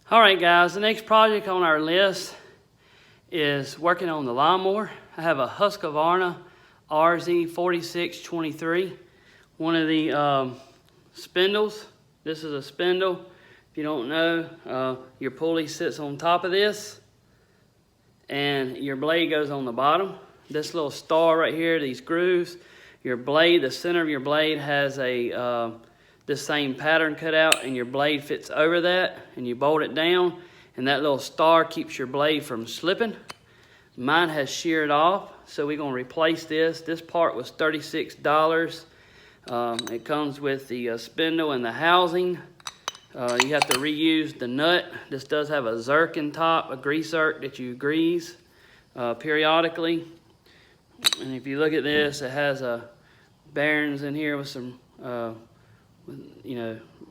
All right, guys, the next project on our list is working on the lawnmower. I have a Husqvarna RZ4623, one of the spindles. This is a spindle. If you don't know, your pulley sits on top of this and your blade goes on the bottom. This little star right here, these grooves, your blade, the center of your blade has a this same pattern cut out, and your blade fits over that, and you bolt it down, and that little star keeps your blade from slipping. Mine has sheared off, so we're gonna replace this. This part was $36. It comes with the spindle and the housing. You have to reuse the nut. This does have a zerk top, a grease zerk that you grease periodically. And if you look at this, it has bearings in here with some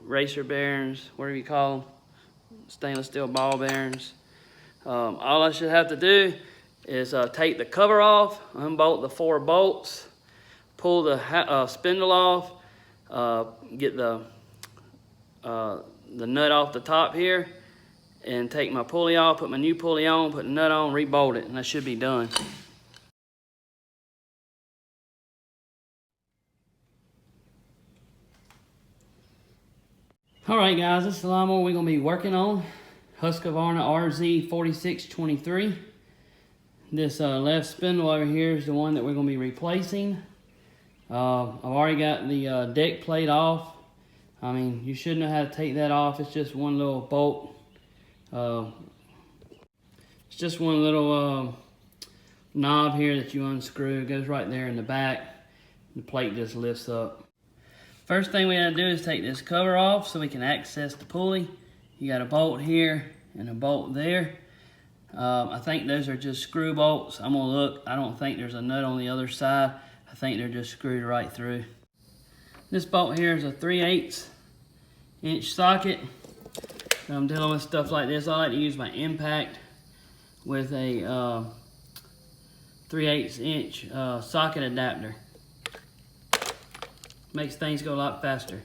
racer bearings, whatever you call them, stainless steel ball bearings. All I should have to do is take the cover off, unbolt the 4 bolts, pull the spindle off, get the nut off the top here, and take my pulley off, put my new pulley on, put the nut on, re-bolt it, and that should be done. All right, guys, this is the lawnmower we're gonna be working on. Husqvarna RZ4623. This left spindle over here is the one that we're gonna be replacing. I've already got the deck plate off. I mean, you should know how to take that off. It's just one little bolt. It's just one little knob here that you unscrew. It goes right there in the back. The plate just lifts up. First thing we gotta do is take this cover off so we can access the pulley. You got a bolt here and a bolt there. I think those are just screw bolts. I'm gonna look. I don't think there's a nut on the other side. I think they're just screwed right through. This bolt here is a 3/8 inch socket. When I'm dealing with stuff like this, I like to use my impact with a 3/8 inch socket adapter. Makes things go a lot faster.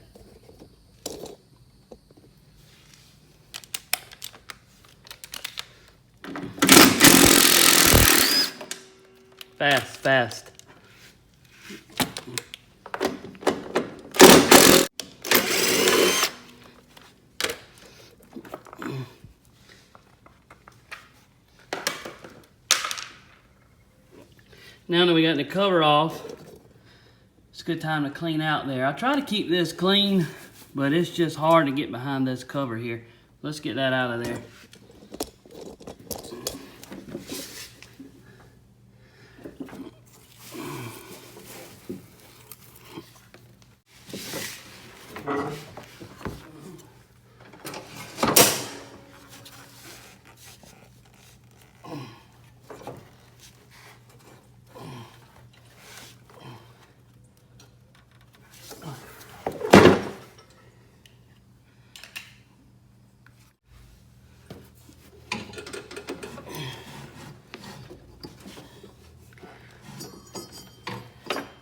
Fast. Now that we got the cover off, it's a good time to clean out there. I try to keep this clean, but it's just hard to get behind this cover here. Let's get that out of there.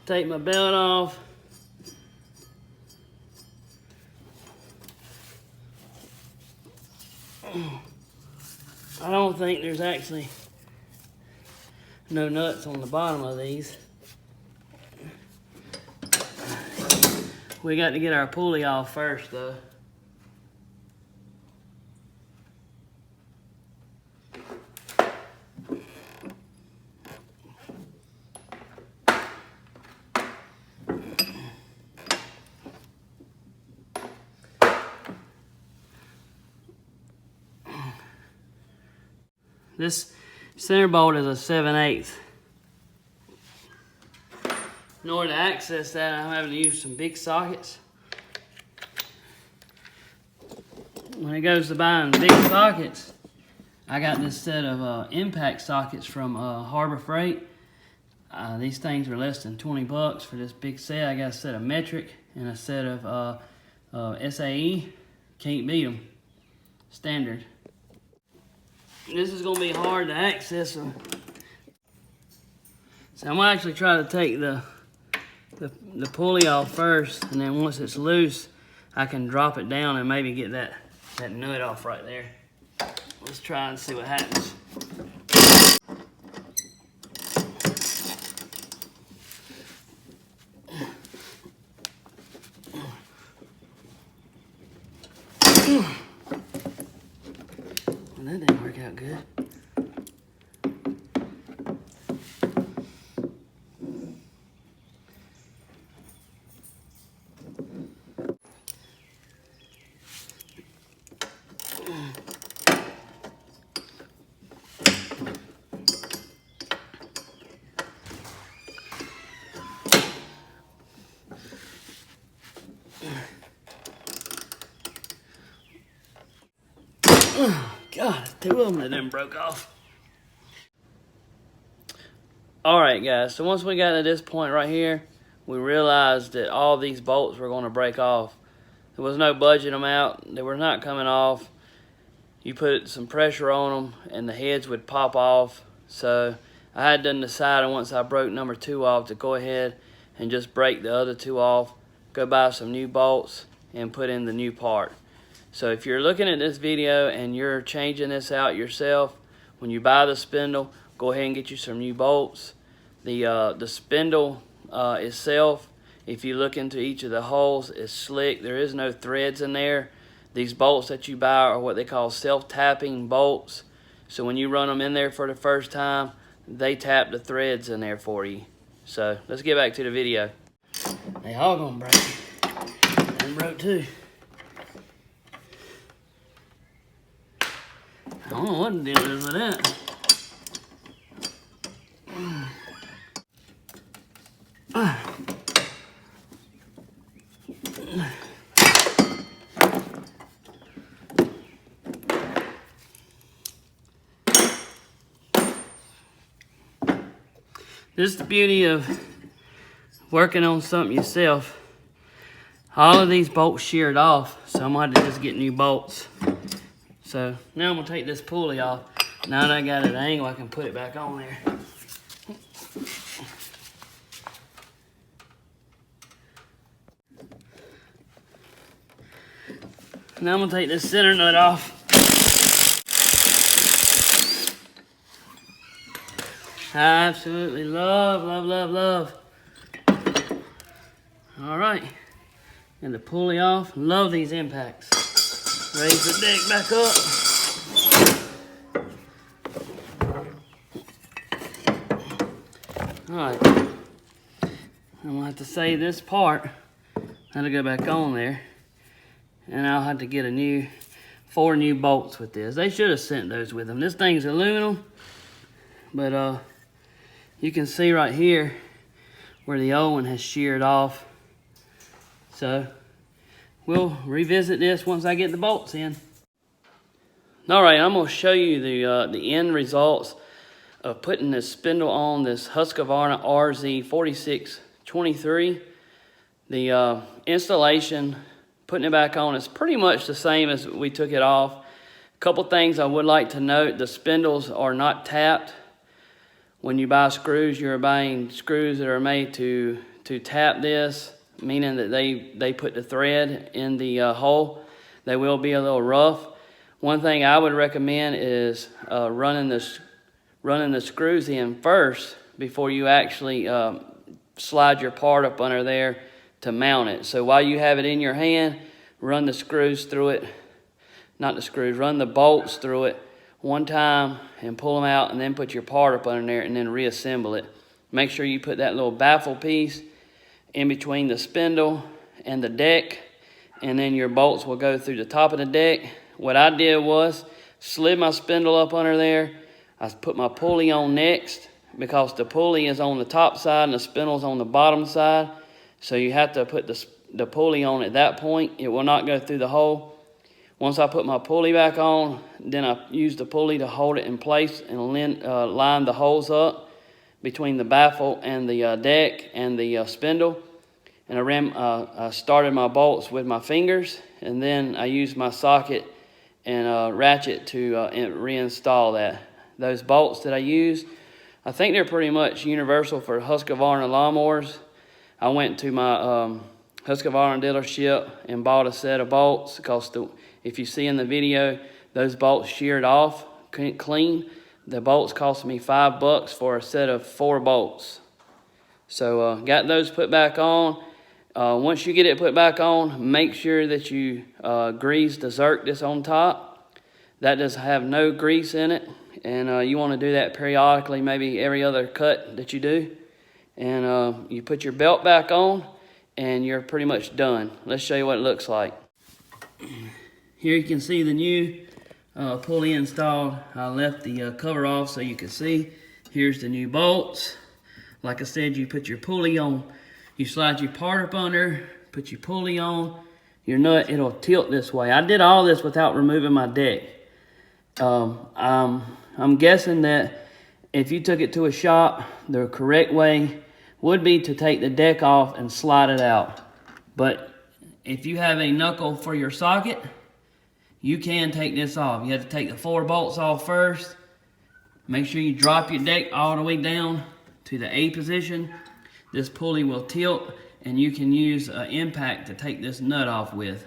Take my belt off. I don't think there's actually no nuts on the bottom of these. We got to get our pulley off first though. This center bolt is a 7/8. In order to access that, I'm having to use some big sockets. When it goes to buying big sockets, I got this set of impact sockets from Harbor Freight. These things were less than 20 bucks for this big set. I got a set of metric and a set of SAE. Can't beat them. Standard. This is gonna be hard to access them. So I'm gonna actually try to take the pulley off first, and then once it's loose, I can drop it down and maybe get that nut off right there. Let's try and see what happens. Well, that didn't work out good. God, two of them that then broke off. Alright guys, so once we got to this point right here, we realized that all these bolts were going to break off. There was no budging them out. They were not coming off. You put some pressure on them and the heads would pop off. So I had done decided once I broke number 2 off to go ahead and just break the other 2 off, go buy some new bolts and put in the new part. So if you're looking at this video and you're changing this out yourself, when you buy the spindle, go ahead and get you some new bolts. The spindle itself, if you look into each of the holes, is slick. There is no threads in there. These bolts that you buy are what they call self-tapping bolts. So when you run them in there for the first time, they tap the threads in there for you. So let's get back to the video. They all gonna break. And broke too. I don't know what the deal is with that. This is the beauty of working on something yourself. All of these bolts sheared off, so I'm going to have to just get new bolts. So now I'm going to take this pulley off. Now that I got it at an angle, I can put it back on there. Now I'm going to take this center nut off. I absolutely love, love, love, love. All right, and the pulley off. Love these impacts. Raise the deck back up. All right, I'm gonna have to save this part. That'll go back on there, and I'll have to get 4 new bolts with this. They should have sent those with them. This thing's aluminum, but you can see right here where the old one has sheared off. So we'll revisit this once I get the bolts in. All right, I'm gonna show you the end results of putting this spindle on this Husqvarna RZ4623. The installation, putting it back on, is pretty much the same as we took it off. A couple things I would like to note: the spindles are not tapped. When you buy screws, you're buying screws that are made to tap this, meaning that they put the thread in the hole. They will be a little rough. One thing I would recommend is running the screws in first before you actually slide your part up under there to mount it. So while you have it in your hand, run the screws through it. Not the screws, run the bolts through it one time and pull them out, and then put your part up under there and then reassemble it. Make sure you put that little baffle piece in between the spindle and the deck, and then your bolts will go through the top of the deck. What I did was slid my spindle up under there. I put my pulley on next, because the pulley is on the top side and the spindle's on the bottom side. So you have to put the pulley on at that point. It will not go through the hole. Once I put my pulley back on, then I use the pulley to hold it in place and line the holes up between the baffle and the deck and the spindle. And I started my bolts with my fingers, and then I used my socket and ratchet to reinstall that. Those bolts that I use, I think they're pretty much universal for Husqvarna lawnmowers. I went to my Husqvarna dealership and bought a set of bolts, because if you see in the video, those bolts sheared off clean. The bolts cost me $5 for a set of 4 bolts. So got those put back on. Once you get it put back on, make sure that you grease the zerk that's on top. That does have no grease in it, and you want to do that periodically, maybe every other cut that you do. And you put your belt back on, and you're pretty much done. Let's show you what it looks like. Here you can see the new pulley installed. I left the cover off so you can see. Here's the new bolts. Like I said, you put your pulley on. You slide your part up under, put your pulley on, your nut, it'll tilt this way. I did all this without removing my deck. I'm guessing that if you took it to a shop, the correct way would be to take the deck off and slide it out. But if you have a knuckle for your socket, you can take this off. You have to take the 4 bolts off first. Make sure you drop your deck all the way down to the A position. This pulley will tilt, and you can use an impact to take this nut off with.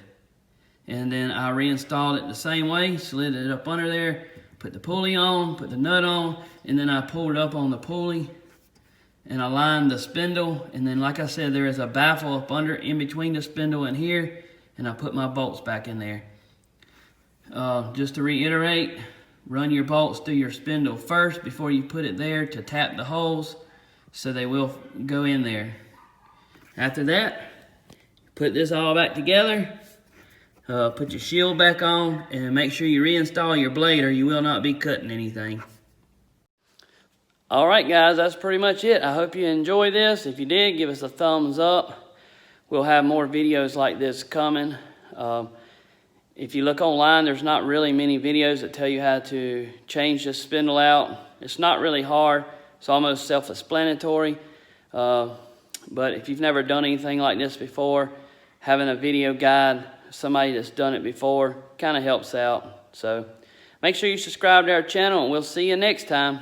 And then I reinstalled it the same way, slid it up under there, put the pulley on, put the nut on, and then I pulled it up on the pulley and I lined the spindle. And then, like I said, there is a baffle up under in between the spindle and here, and I put my bolts back in there. Just to reiterate, run your bolts through your spindle first before you put it there to tap the holes, so they will go in there. After that, put this all back together, put your shield back on, and make sure you reinstall your blade or you will not be cutting anything. Alright guys, that's pretty much it. I hope you enjoy this. If you did, give us a thumbs up. We'll have more videos like this coming. If you look online, there's not really many videos that tell you how to change this spindle out. It's not really hard. It's almost self-explanatory. But if you've never done anything like this before, having a video guide, somebody that's done it before, kind of helps out. So make sure you subscribe to our channel, and we'll see you next time.